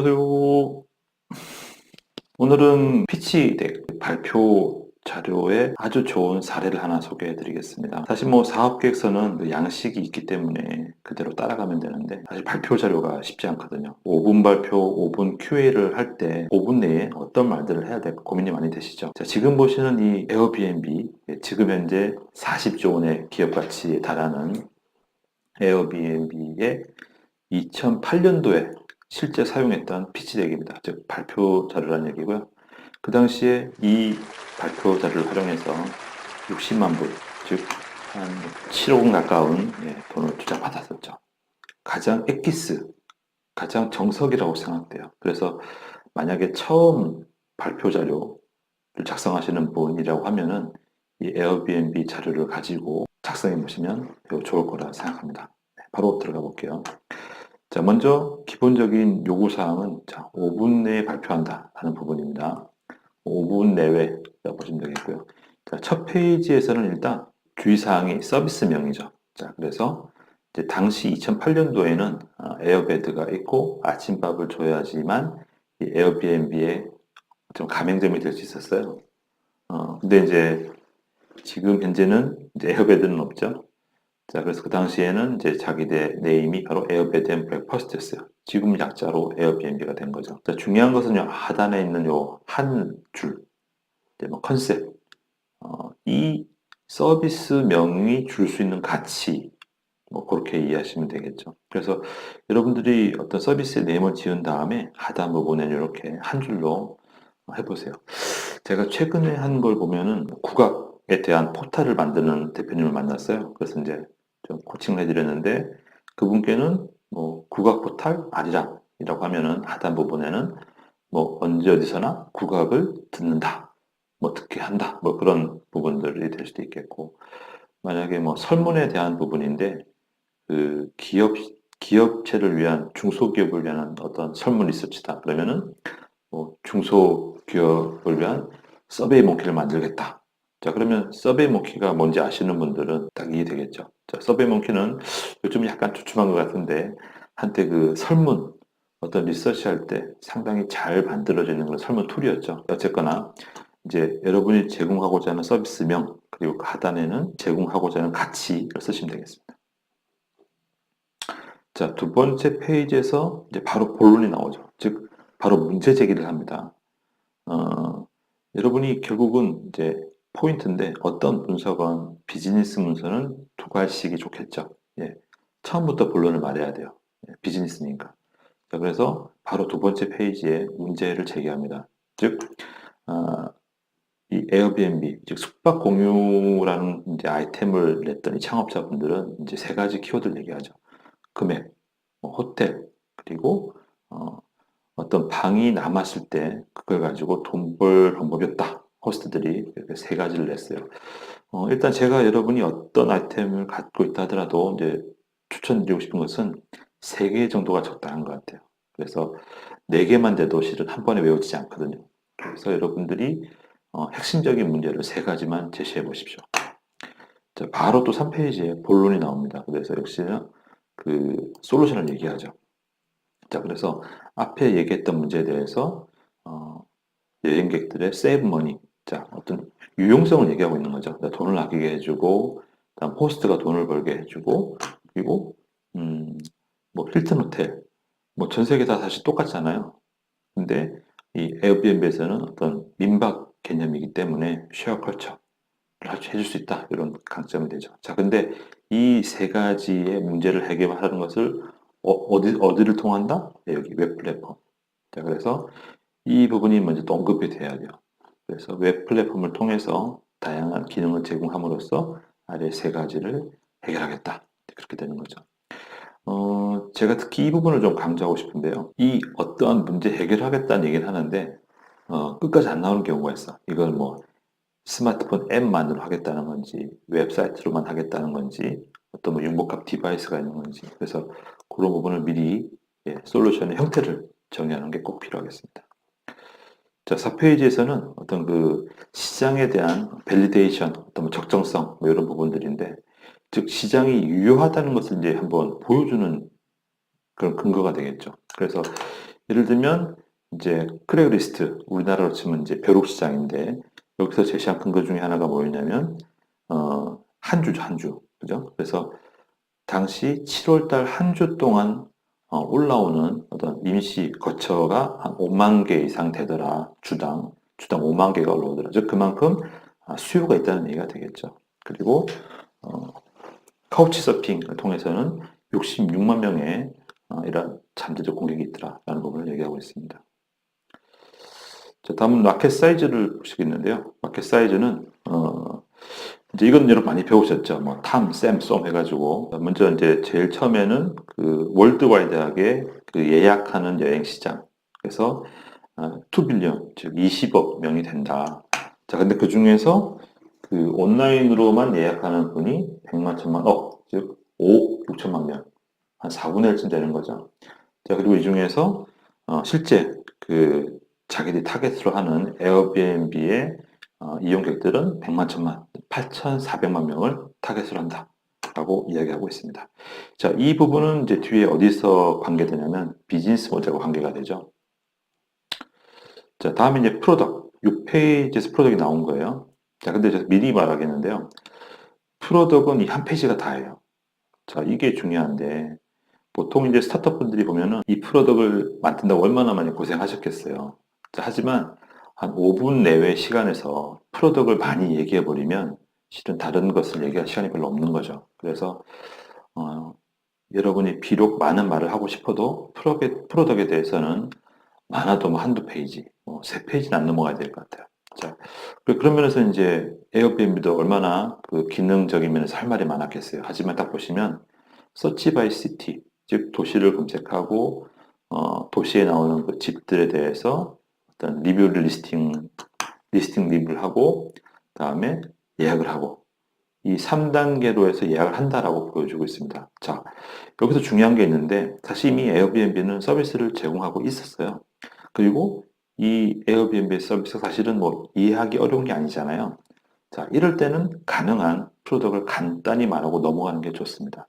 그리고 오늘은 피치덱 발표 자료에 아주 좋은 사례를 하나 소개해 드리겠습니다. 사실 뭐 사업계획서는 그 양식이 있기 때문에 그대로 따라가면 되는데 사실 발표 자료가 쉽지 않거든요. 5분 발표, 5분 QA를 할 때 5분 내에 어떤 말들을 해야 될까 고민이 많이 되시죠. 자, 지금 보시는 이 에어비앤비, 지금 현재 40조 원의 기업 가치에 달하는 에어비앤비의 2008년도에 실제 사용했던 피치덱입니다. 즉 발표 자료라는 얘기고요. 그 당시에 이 발표 자료를 활용해서 60만 불, 즉 한 7억 원 가까운 돈을 투자받았었죠. 가장 엑기스, 가장 정석이라고 생각돼요. 그래서 만약에 처음 발표 자료를 작성하시는 분이라고 하면은 이 에어비앤비 자료를 가지고 작성해 보시면 매우 좋을 거라 생각합니다. 바로 들어가 볼게요. 자, 먼저 기본적인 요구사항은 5분 내에 발표한다 하는 부분입니다. 5분 내외라고 보시면 되겠고요. 자, 첫 페이지에서는 일단 주의사항이 서비스명이죠. 자, 그래서 이제 당시 2008년도에는 에어베드가 있고 아침밥을 줘야지만 이 에어비앤비에 좀 가맹점이 될 수 있었어요. 근데 이제 지금 현재는 이제 에어베드는 없죠. 자, 그래서 그 당시에는 이제 자기네 네임이 바로 에어베드 앤 브렉퍼스트였어요. 지금 약자로 에어비앤비가 된 거죠. 자, 중요한 것은 하단에 있는 요 한 줄, 이제 뭐 컨셉, 이 서비스명이 줄 수 있는 가치, 뭐 그렇게 이해하시면 되겠죠. 그래서 여러분들이 어떤 서비스의 네임을 지은 다음에 하단 부분에 이렇게 한 줄로 해보세요. 제가 최근에 한 걸 보면은 국악에 대한 포탈을 만드는 대표님을 만났어요. 그래서 이제 좀 코칭을 해드렸는데 그분께는 뭐 국악 포탈 아리랑이라고 하면은 하단 부분에는 뭐 언제 어디서나 국악을 듣는다, 뭐 듣게 한다, 뭐 그런 부분들이 될 수도 있겠고 만약에 뭐 설문에 대한 부분인데 그 기업체를 위한 중소기업을 위한 어떤 설문 리서치다 그러면은 뭐 중소기업을 위한 서베이 몽키를 만들겠다. 자, 그러면 서베이 몽키가 뭔지 아시는 분들은 딱 이해되겠죠. 자, 서베이 몽키는 요즘 약간 주춤한 것 같은데 한때 그 설문 어떤 리서치 할 때 상당히 잘 만들어져 있는 그런 설문 툴이었죠. 어쨌거나 이제 여러분이 제공하고자 하는 서비스명 그리고 그 하단에는 제공하고자 하는 가치를 쓰시면 되겠습니다. 자, 두 번째 페이지에서 이제 바로 본론이 나오죠. 즉 바로 문제 제기를 합니다. 어, 여러분이 결국은 이제 포인트인데 어떤 문서건 비즈니스 문서는 두 갈씩이 좋겠죠. 예. 처음부터 본론을 말해야 돼요. 예, 비즈니스니까. 자, 그래서 바로 두 번째 페이지에 문제를 제기합니다. 즉, 어, 이 에어비앤비, 즉 숙박 공유라는 이제 아이템을 냈던 이 창업자분들은 이제 세 가지 키워드를 얘기하죠. 금액, 뭐 호텔, 그리고 어, 어떤 방이 남았을 때 그걸 가지고 돈 벌 방법이 없다. 호스트들이 이렇게 세 가지를 냈어요. 일단 제가 여러분이 어떤 아이템을 갖고 있다 하더라도 이제 추천드리고 싶은 것은 세 개 정도가 적당한 것 같아요. 그래서 네 개만 돼도 실은 한 번에 외워지지 않거든요. 그래서 여러분들이 핵심적인 문제를 세 가지만 제시해 보십시오. 자, 바로 또 3페이지에 본론이 나옵니다. 그래서 역시나 그 솔루션을 얘기하죠. 자, 그래서 앞에 얘기했던 문제에 대해서 어, 여행객들의 세이브 머니, 자, 어떤 유용성을 얘기하고 있는 거죠. 그러니까 돈을 아끼게 해주고, 다음 호스트가 돈을 벌게 해주고, 그리고 뭐 힐튼 호텔, 뭐 전 세계 다 사실 똑같잖아요. 근데 이 에어비앤비에서는 어떤 민박 개념이기 때문에 쉐어 컬처를 해줄 수 있다 이런 강점이 되죠. 자, 근데 이 세 가지의 문제를 해결하는 것을 어디를 통한다? 네, 여기 웹 플랫폼. 자, 그래서 이 부분이 먼저 또 언급이 돼야 돼요. 그래서 웹 플랫폼을 통해서 다양한 기능을 제공함으로써 아래 세 가지를 해결하겠다. 그렇게 되는 거죠. 제가 특히 이 부분을 좀 강조하고 싶은데요. 이 어떠한 문제 해결하겠다는 얘기를 하는데, 끝까지 안 나오는 경우가 있어. 이걸 뭐 스마트폰 앱만으로 하겠다는 건지, 웹사이트로만 하겠다는 건지, 어떤 뭐 융복합 디바이스가 있는 건지. 그래서 그런 부분을 미리 솔루션의 형태를 정의하는 게 꼭 필요하겠습니다. 자, 4페이지에서는 어떤 그 시장에 대한 밸리데이션, 어떤 뭐 적정성, 뭐 이런 부분들인데, 즉, 시장이 유효하다는 것을 이제 한번 보여주는 그런 근거가 되겠죠. 그래서 예를 들면 이제 크레그리스트, 우리나라로 치면 이제 벼룩시장인데 여기서 제시한 근거 중에 하나가 뭐였냐면 한 주죠, 한 주. 그죠? 그래서 당시 7월 달 한 주 동안 올라오는 어떤 임시 거처가 한 5만 개 이상 되더라. 주당 5만 개가 올라오더라. 즉 그만큼 수요가 있다는 얘기가 되겠죠. 그리고 어, 카우치 서핑을 통해서는 66만 명의 이런 잠재적 공격이 있더라라는 부분을 얘기하고 있습니다. 자, 다음은 마켓 사이즈를 보시겠는데요. 마켓 사이즈는 이제 이건 여러분 많이 배우셨죠. 뭐 탐, 샘, 쏨 해가지고 먼저 이제 제일 처음에는 그 월드와이드하게 그 예약하는 여행 시장. 그래서 2빌리언 즉 20억 명이 된다. 자, 근데 그 중에서 그 온라인으로만 예약하는 분이 100만 천만 즉 5억 6천만 명, 한 4분의 1쯤 되는 거죠. 자, 그리고 이 중에서 실제 그 자기들이 타겟으로 하는 에어비앤비의 이용객들은 100만 천만, 8,400만 명을 타겟으로 한다라고 이야기하고 있습니다. 자, 이 부분은 이제 뒤에 어디서 관계되냐면 비즈니스 모델과 관계가 되죠. 자, 다음에 이제 프로덕트. 6페이지에서 프로덕트이 나온 거예요. 자, 근데 제가 미리 말하겠는데요. 프로덕트는 이 한 페이지가 다예요. 자, 이게 중요한데 보통 이제 스타트업 분들이 보면은 이 프로덕트를 만든다고 얼마나 많이 고생하셨겠어요. 자, 하지만 한 5분 내외 시간에서 프로덕트를 많이 얘기해 버리면 실은 다른 것을 얘기할 시간이 별로 없는 거죠. 그래서 어, 여러분이 비록 많은 말을 하고 싶어도 프로덕트에 대해서는 많아도 뭐 한두 페이지, 뭐 세 페이지는 안 넘어가야 될 것 같아요. 자, 그런 면에서 이제 에어비앤비도 얼마나 그 기능적인 면에서 할 말이 많았겠어요. 하지만 딱 보시면 서치 바이 시티, 즉 도시를 검색하고 도시에 나오는 그 집들에 대해서 어떤 리뷰를 리스팅 리뷰를 하고 그다음에 예약을 하고 이 3단계로 해서 예약을 한다라고 보여주고 있습니다. 자, 여기서 중요한 게 있는데 사실 이미 에어비앤비는 서비스를 제공하고 있었어요. 그리고 이 에어비앤비 서비스가 사실은 뭐 이해하기 어려운 게 아니잖아요. 자, 이럴 때는 가능한 프로덕트를 간단히 말하고 넘어가는 게 좋습니다.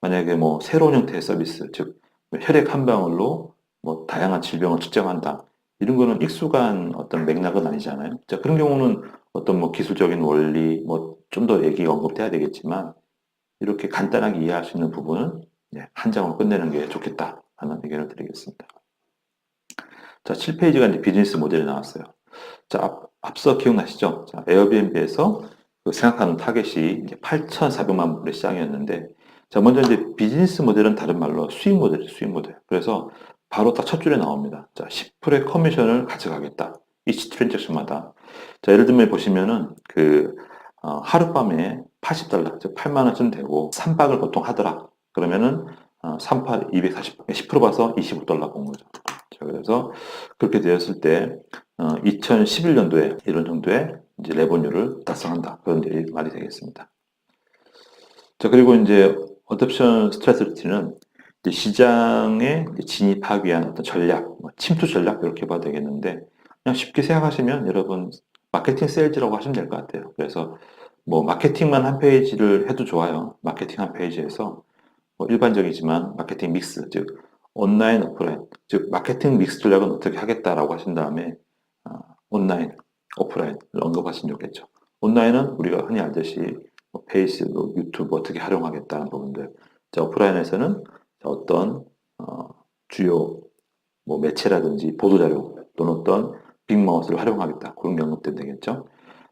만약에 뭐 새로운 형태의 서비스, 즉 혈액 한 방울로 뭐 다양한 질병을 측정한다. 이런 거는 익숙한 어떤 맥락은 아니잖아요. 자, 그런 경우는 어떤 뭐 기술적인 원리, 뭐 좀 더 얘기가 언급돼야 되겠지만 이렇게 간단하게 이해할 수 있는 부분은 한 장으로 끝내는 게 좋겠다 하는 의견을 드리겠습니다. 자, 7페이지가 이제 비즈니스 모델이 나왔어요. 자, 앞서 기억나시죠? 자, 에어비앤비에서 그 생각하는 타겟이 이제 8,400만 불의 시장이었는데, 자, 먼저 이제 비즈니스 모델은 다른 말로 수익 모델이죠, 수익 모델. 그래서 바로 딱 첫 줄에 나옵니다. 자, 10%의 커미션을 가져가겠다. 이치 트랜잭션마다. 자, 예를 들면 보시면은 하룻밤에 80달러, 즉 8만 원쯤 되고 3박을 보통 하더라. 그러면은 3파 240, 10% 봐서 25달러 본 거죠. 자, 그래서 그렇게 되었을 때 2011년도에 이런 정도의 이제 레버뉴를 달성한다. 그런 말이 되겠습니다. 자, 그리고 이제 어댑션 스트래티지는 시장에 진입하기 위한 어떤 전략, 뭐 침투 전략 이렇게 봐도 되겠는데 그냥 쉽게 생각하시면 여러분 마케팅 세일즈라고 하시면 될 것 같아요. 그래서 뭐 마케팅만 한 페이지를 해도 좋아요. 마케팅 한 페이지에서 뭐 일반적이지만 마케팅 믹스, 즉 온라인, 오프라인, 즉 마케팅 믹스 전략은 어떻게 하겠다라고 하신 다음에 온라인, 오프라인을 언급하시면 좋겠죠. 온라인은 우리가 흔히 알듯이 뭐 페이스북, 유튜브 어떻게 활용하겠다는 부분들. 자, 오프라인에서는 어떤 주요 뭐 매체라든지 보도자료 또는 어떤 빅마우스를 활용하겠다. 그런 게 언급되면 되겠죠.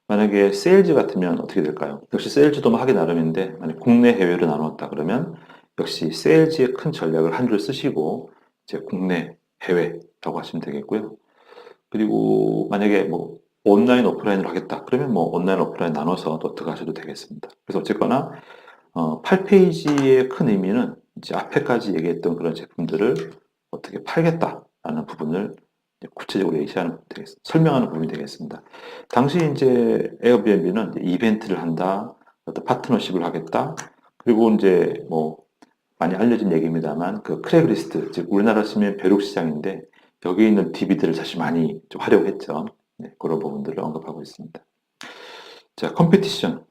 만약에 세일즈 같으면 어떻게 될까요? 역시 세일즈도 뭐 하기 나름인데 만약 국내 해외를 나눴다 그러면 역시 세일즈의 큰 전략을 한 줄 쓰시고 이제 국내 해외라고 하시면 되겠고요. 그리고 만약에 뭐 온라인 오프라인을 하겠다 그러면 뭐 온라인 오프라인 나눠서 또 들어가셔도 되겠습니다. 그래서 어쨌거나 8페이지의 큰 의미는 이제 앞에까지 얘기했던 그런 제품들을 어떻게 팔겠다라는 부분을 구체적으로 설명하는 부분이 되겠습니다. 당시 이제 에어비앤비는 이제 이벤트를 한다, 어떤 파트너십을 하겠다, 그리고 이제 뭐 많이 알려진 얘기입니다만 그 크레그리스트, 즉 우리나라 치면 벼룩 시장인데 여기 있는 DB들을 사실 많이 좀 활용했죠. 네, 그런 부분들을 언급하고 있습니다. 자, 컴피티션,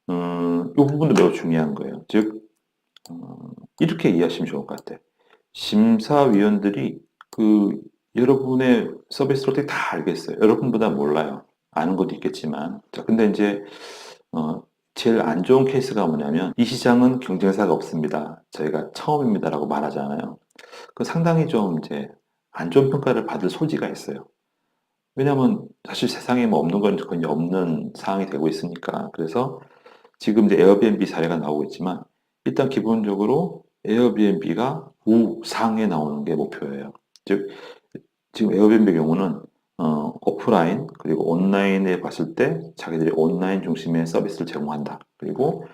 이 부분도 매우 중요한 거예요. 즉 이렇게 이해하시면 좋을 것 같아요. 심사위원들이 그 여러분의 서비스를 어떻게 다 알겠어요. 여러분보다 몰라요. 아는 것도 있겠지만. 자, 근데 이제 어, 제일 안 좋은 케이스가 뭐냐면 이 시장은 경쟁사가 없습니다. 저희가 처음입니다라고 말하잖아요. 그 상당히 좀 이제 안 좋은 평가를 받을 소지가 있어요. 왜냐하면 사실 세상에 뭐 없는 건 거의 없는 상황이 되고 있으니까. 그래서 지금 이제 에어비앤비 사례가 나오고 있지만 일단 기본적으로 에어비앤비가 우상에 나오는 게 목표예요. 즉 지금 에어비앤비 경우는 오프라인 그리고 온라인에 봤을 때 자기들이 온라인 중심의 서비스를 제공한다. 그리고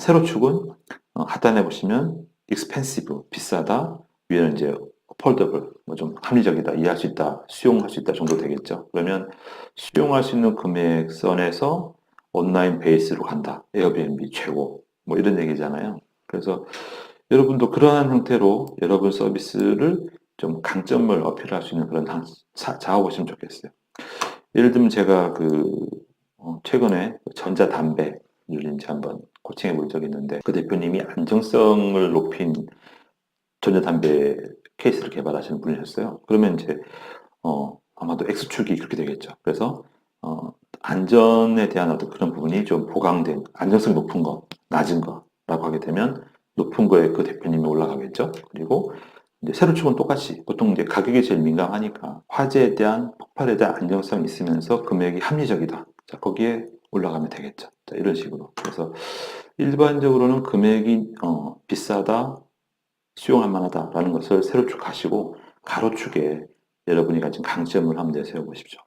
세로 축은 하단에 보시면 expensive 비싸다. 위에는 이제 affordable 뭐 좀 합리적이다, 이해할 수 있다, 수용할 수 있다 정도 되겠죠. 그러면 수용할 수 있는 금액선에서 온라인 베이스로 간다. 에어비앤비 최고. 뭐 이런 얘기잖아요. 그래서 여러분도 그러한 형태로 여러분 서비스를 좀 강점을 어필할 수 있는 그런 잡아보시면 좋겠어요. 예를 들면 제가 최근에 전자담배를 이제 한번 코칭해 본 적이 있는데 그 대표님이 안정성을 높인 전자담배 케이스를 개발하시는 분이셨어요. 그러면 이제 아마도 X축이 그렇게 되겠죠. 그래서 어, 안전에 대한 어떤 그런 부분이 좀 보강된 안전성 높은 거, 낮은 거라고 하게 되면 높은 거에 그 대표님이 올라가겠죠. 그리고 이제 세로축은 똑같이 보통 이제 가격이 제일 민감하니까 화재에 대한 폭발에 대한 안정성이 있으면서 금액이 합리적이다. 자, 거기에 올라가면 되겠죠. 자, 이런 식으로. 그래서 일반적으로는 금액이 비싸다, 수용할 만하다라는 것을 세로축 하시고 가로축에 여러분이 가진 강점을 한번 내세워 보십시오.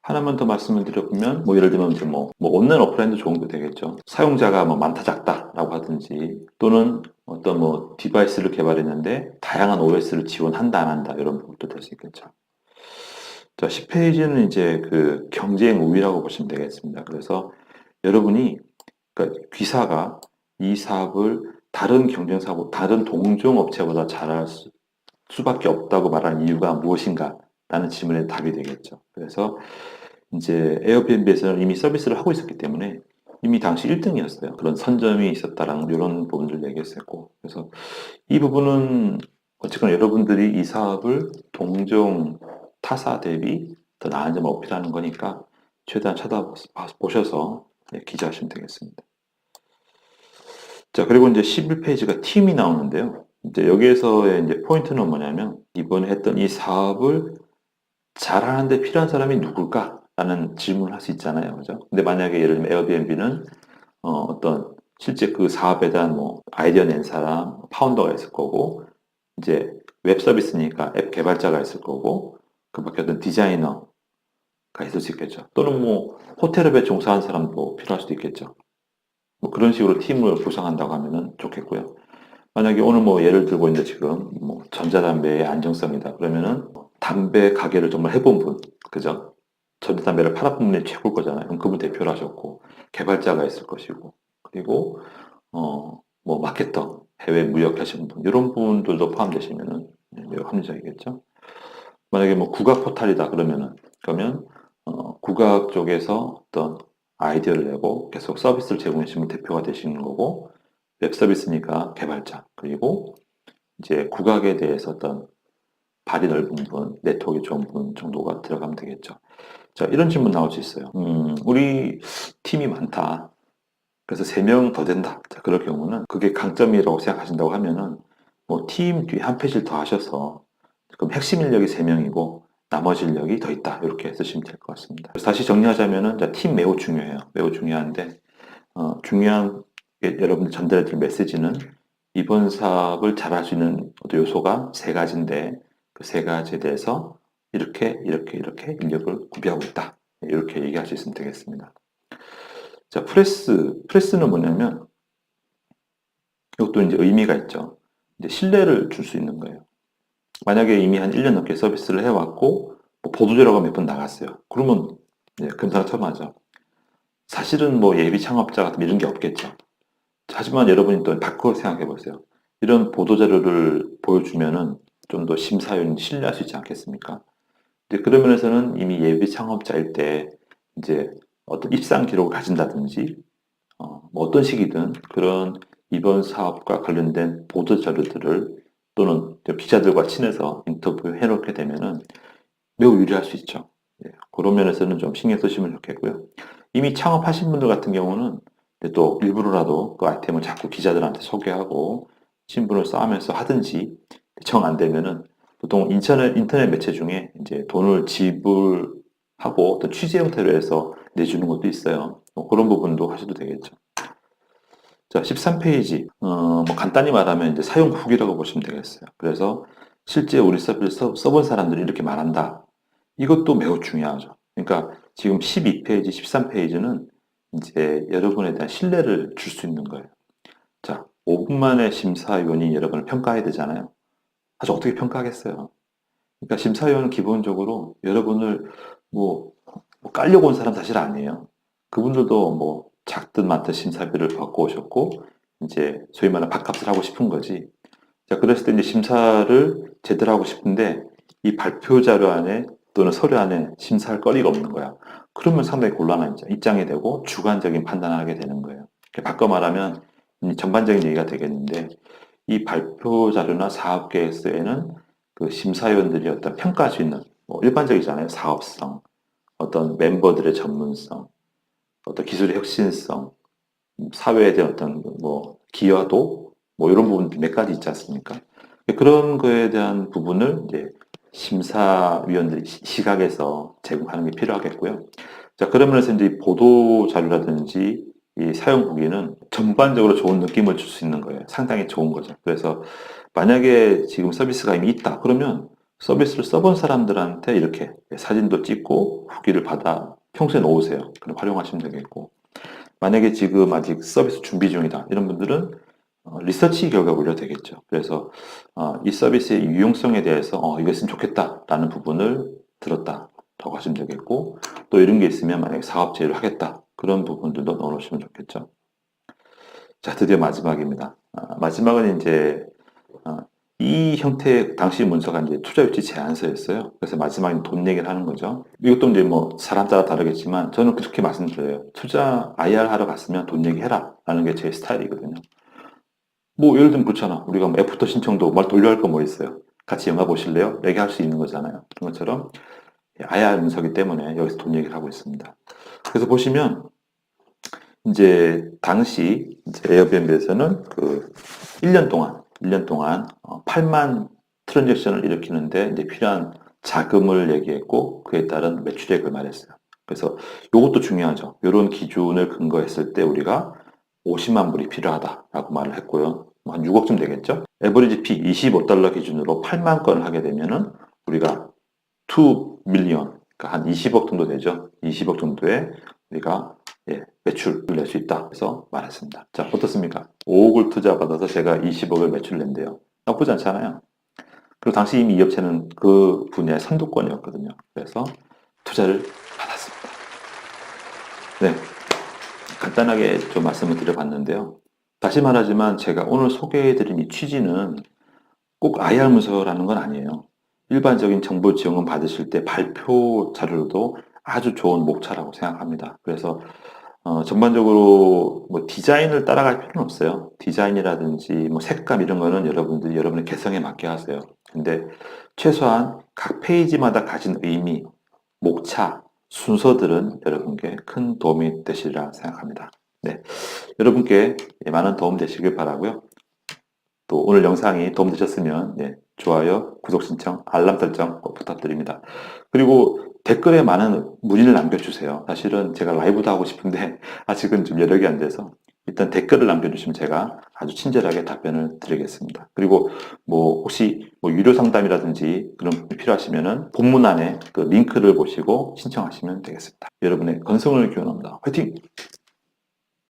하나만 더 말씀을 드려보면, 뭐 예를 들면 이제 뭐 온라인 오프라인도 좋은 게 되겠죠. 사용자가 뭐 많다 작다라고 하든지 또는 어떤 뭐 디바이스를 개발했는데 다양한 OS를 지원한다 안 한다 이런 부분도 될 수 있겠죠. 자, 10페이지는 이제 그 경쟁 우위라고 보시면 되겠습니다. 그래서 여러분이 그러니까 귀사가 이 사업을 다른 경쟁사보 다른 동종 업체보다 잘할 수밖에 없다고 말하는 이유가 무엇인가? 라는 질문에 답이 되겠죠. 그래서 이제 에어비앤비에서는 이미 서비스를 하고 있었기 때문에 이미 당시 1등이었어요. 그런 선점이 있었다라는 이런 부분들을 얘기했었고. 그래서 이 부분은 어쨌거나 여러분들이 이 사업을 동종 타사 대비 더 나은 점을 어필하는 거니까 최대한 찾아보셔서 기재하시면 되겠습니다. 자, 그리고 이제 11페이지가 팀이 나오는데요. 이제 여기에서의 이제 포인트는 뭐냐면 이번에 했던 이 사업을 잘하는데 필요한 사람이 누굴까? 라는 질문을 할 수 있잖아요. 그죠? 근데 만약에 예를 들면 에어비앤비는 어떤 실제 그 사업에 대한 뭐 아이디어 낸 사람, 파운더가 있을 거고, 이제 웹 서비스니까 앱 개발자가 있을 거고, 그 밖에 어떤 디자이너가 있을 수 있겠죠. 또는 뭐 호텔업에 종사한 사람도 필요할 수도 있겠죠. 뭐 그런 식으로 팀을 구성한다고 하면은 좋겠고요. 만약에 오늘 뭐 예를 들고 있는데 지금 뭐 전자담배의 안정성이다. 그러면은 담배 가게를 정말 해본 분, 그죠? 전자담배를 팔아본 분이 최고일 거잖아요. 그럼 그분 대표를 하셨고, 개발자가 있을 것이고, 그리고, 뭐 마케터, 해외 무역하시는 분, 이런 분들도 포함되시면은 매우 합리적이겠죠? 만약에 뭐 국악 포탈이다 그러면, 국악 쪽에서 어떤 아이디어를 내고 계속 서비스를 제공해 주시면 대표가 되시는 거고, 웹 서비스니까 개발자, 그리고 이제 국악에 대해서 어떤 발이 넓은 분, 네트워크가 좋은 분 정도가 들어가면 되겠죠. 자, 이런 질문 나올 수 있어요. 우리 팀이 많다. 그래서 3명 더 된다. 자, 그럴 경우는 그게 강점이라고 생각하신다고 하면은 뭐 팀 뒤에 한 페이지를 더 하셔서 그럼 핵심 인력이 3명이고 나머지 인력이 더 있다. 이렇게 쓰시면 될 것 같습니다. 그래서 다시 정리하자면은 팀 매우 중요해요. 매우 중요한데 중요한 여러분들 전달해 드릴 메시지는 이번 사업을 잘할 수 있는 요소가 3가지인데 그 3가지에 대해서 이렇게 인력을 구비하고 있다. 이렇게 얘기할 수 있으면 되겠습니다. 자, 프레스는 뭐냐면 이것도 이제 의미가 있죠. 이제 신뢰를 줄 수 있는 거예요. 만약에 이미 한 1년 넘게 서비스를 해왔고 뭐 보도자료가 몇 번 나갔어요. 그러면 금상첨화죠. 사실은 뭐 예비 창업자 같은 이런 게 없겠죠. 하지만 여러분이 또 바꿔 생각해 보세요. 이런 보도자료를 보여주면은 좀 더 심사위원이 신뢰할 수 있지 않겠습니까? 이제 그런 면에서는 이미 예비 창업자일 때 이제 어떤 입상 기록을 가진다든지 뭐 어떤 식이든 그런 이번 사업과 관련된 보도 자료들을 또는 기자들과 친해서 인터뷰해 놓게 되면은 매우 유리할 수 있죠. 예, 그런 면에서는 좀 신경 쓰시면 좋겠고요. 이미 창업하신 분들 같은 경우는 또 일부러라도 그 아이템을 자꾸 기자들한테 소개하고 신분을 쌓으면서 하든지 정 안 되면은 보통 인터넷 매체 중에 이제 돈을 지불하고 어떤 취재 형태로 해서 내주는 것도 있어요. 뭐 그런 부분도 하셔도 되겠죠. 자, 13페이지. 뭐 간단히 말하면 이제 사용 후기라고 보시면 되겠어요. 그래서 실제 우리 서비스 써본 사람들이 이렇게 말한다. 이것도 매우 중요하죠. 그러니까 지금 12페이지, 13페이지는 이제 여러분에 대한 신뢰를 줄 수 있는 거예요. 자, 5분 만에 심사위원이 여러분을 평가해야 되잖아요. 사실 어떻게 평가하겠어요? 그러니까 심사위원은 기본적으로 여러분을 뭐 깔려고 온 사람 사실 아니에요. 그분들도 뭐 작든 많든 심사비를 받고 오셨고 이제 소위 말하는 밥값을 하고 싶은 거지. 자, 그랬을 때 이제 심사를 제대로 하고 싶은데 이 발표 자료 안에 또는 서류 안에 심사할 거리가 없는 거야. 그러면 상당히 곤란한 입장이 되고 주관적인 판단을 하게 되는 거예요. 바꿔 말하면 전반적인 얘기가 되겠는데 이 발표 자료나 사업 계획서에는 그 심사위원들이 어떤 평가할 수 있는 뭐 일반적이잖아요. 사업성, 어떤 멤버들의 전문성, 어떤 기술의 혁신성, 사회에 대한 어떤 뭐 기여도 뭐 이런 부분들 몇 가지 있지 않습니까? 그런 거에 대한 부분을 이제 심사위원들이 시각에서 제공하는 게 필요하겠고요. 자, 그러면서 이제 보도 자료라든지 이 사용 후기는 전반적으로 좋은 느낌을 줄 수 있는 거예요. 상당히 좋은 거죠. 그래서 만약에 지금 서비스가 이미 있다. 그러면 서비스를 써본 사람들한테 이렇게 사진도 찍고 후기를 받아 평소에 놓으세요. 그럼 활용하시면 되겠고. 만약에 지금 아직 서비스 준비 중이다. 이런 분들은 리서치 결과 올려도 되겠죠. 그래서 이 서비스의 유용성에 대해서 이것은 좋겠다라는 부분을 들었다라고 하시면 되겠고 또 이런 게 있으면 만약에 사업 제휴를 하겠다. 그런 부분들도 넣어놓으시면 좋겠죠. 자, 드디어 마지막입니다. 마지막은 이제 이 형태의 당시 문서가 이제 투자유치 제안서였어요. 그래서 마지막에 돈 얘기를 하는 거죠. 이것도 이제 뭐 사람 따라 다르겠지만 저는 그렇게 말씀드려요. 투자 IR 하러 갔으면 돈 얘기해라 라는 게 제 스타일이거든요. 뭐 예를 들면 그렇잖아. 우리가 뭐 애프터 신청도 말 돌려 할 거 뭐 있어요. 같이 영화 보실래요? 얘기할 수 있는 거잖아요. 그런 것처럼 IR 문서기 때문에 여기서 돈 얘기를 하고 있습니다. 그래서 보시면 이제 당시 이제 에어비앤비에서는 그 1년 동안 8만 트랜잭션을 일으키는데 이제 필요한 자금을 얘기했고 그에 따른 매출액을 말했어요. 그래서 이것도 중요하죠. 이런 기준을 근거했을 때 우리가 50만 불이 필요하다라고 말을 했고요. 한 6억쯤 되겠죠? 에버리지 피 25달러 기준으로 8만 건을 하게 되면은 우리가 2 밀리언, 그러니까 한 20억 정도 되죠. 20억 정도의 우리가 매출을 낼 수 있다 해서 말했습니다. 자, 어떻습니까? 5억을 투자받아서 제가 20억을 매출을 낸대요. 나쁘지 않잖아요. 그리고 당시 이미 이 업체는 그 분야의 선두권이었거든요. 그래서 투자를 받았습니다. 네, 간단하게 좀 말씀을 드려봤는데요. 다시 말하지만 제가 오늘 소개해드린 이 취지는 꼭 IR 문서라는 건 아니에요. 일반적인 정보 지원금 받으실 때 발표 자료로도 아주 좋은 목차라고 생각합니다. 그래서 전반적으로 뭐 디자인을 따라갈 필요는 없어요. 디자인이라든지 뭐 색감 이런 거는 여러분들이 여러분의 개성에 맞게 하세요. 근데 최소한 각 페이지마다 가진 의미, 목차, 순서들은 여러분께 큰 도움이 되시리라 생각합니다. 네, 여러분께 많은 도움 되시길 바라고요. 또 오늘 영상이 도움되셨으면 좋아요, 구독 신청, 알람 설정 꼭 부탁드립니다. 그리고 댓글에 많은 문의를 남겨주세요. 사실은 제가 라이브도 하고 싶은데 아직은 좀 여력이 안 돼서 일단 댓글을 남겨주시면 제가 아주 친절하게 답변을 드리겠습니다. 그리고 뭐 혹시 뭐 유료 상담이라든지 그런 필요하시면은 본문 안에 그 링크를 보시고 신청하시면 되겠습니다. 여러분의 건승을 기원합니다. 화이팅!